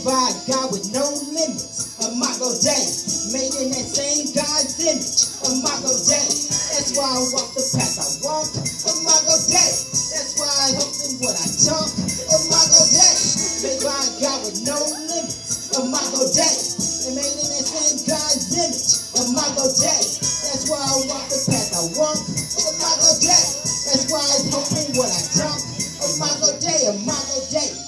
by God with no limits. Imago Dei, made in that same God's image. Imago Dei, that's why I walk the path I walk. Imago Dei, that's why I talk what I talk. Imago Dei, made by God with no limits. Imago Dei, made in that same God's image. Imago Dei, that's why I walk the path I walk. Imago Dei, that's why I talk what I talk. Imago Dei,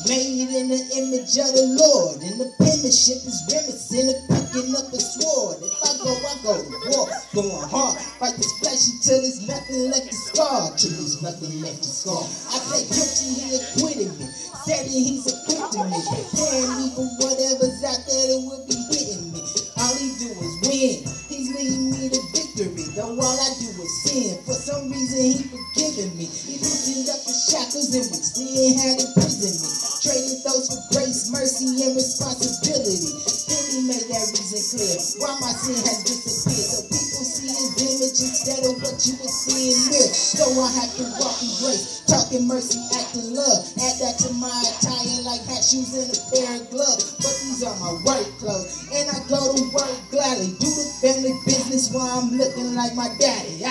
made in the image of the Lord, and the penmanship is reminiscent of picking up a sword. If I go to war, going hard, fight this flesh until there's nothing left to scar, till there's nothing left to scar. I play guilty, he acquitted me, said that he's equipping me, preparing me for whatever's out there that will be hitting me. All he do is win, he's leading me to victory, though all I do is sin. For some reason he forgiven me, he loosened up the shackles in which sin had imprisoned me, trading those for grace, mercy, and responsibility. Then he made that reason clear, why my sin has disappeared, so people see his image instead of what you were seeing there. So I have to walk in grace, talking mercy, acting love, add that to my attire like hat shoes and a pair of gloves. But these are my work clothes, and I go to work gladly, do the family business while I'm looking like my daddy.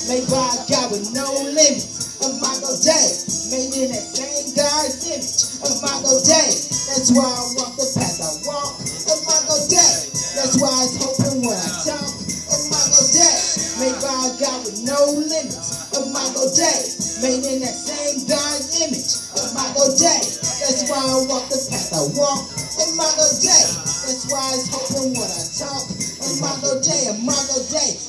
Made by God with no limits. Imago Dei, made in that same God's image. Imago Dei, that's why I walk the path I walk. Imago Dei, that's why I hoping when I talk. Imago Dei, made by God with no limits. Imago Dei, made in that same God's image. Imago Dei, that's why I walk the path I walk. Imago Dei, that's why I hoping when I talk. Imago Dei,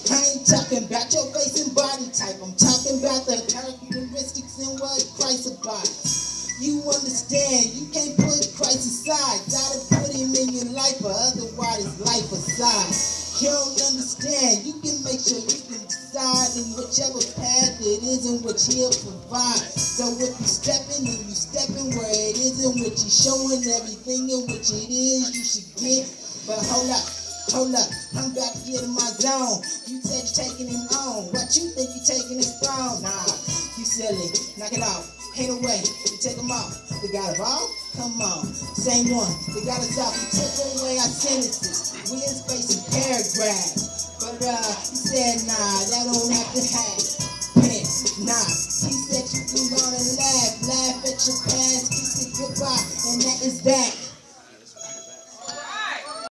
I ain't talking about your face and body type. I'm talking about the characteristics and what Christ abides. You understand, you can't put Christ aside. Gotta put him in your life, or otherwise life aside. You don't understand, you can make sure you can decide in whichever path it is in which he'll provide. So if you stepping and you stepping where it is in which he's showing everything in which it is you should get. But hold up, I'm about to get in my zone. You said you're taking him on. What you think you're taking his throne? Nah, you silly, knock it off. Ain't no way, you take him off. We got it all? Come on, same one. They got us off. We took away our sentences. We in space and paragraphs. But he said, nah, that don't have to happen. Nah, he said you can go and laugh at your past, kiss it goodbye, and that is that.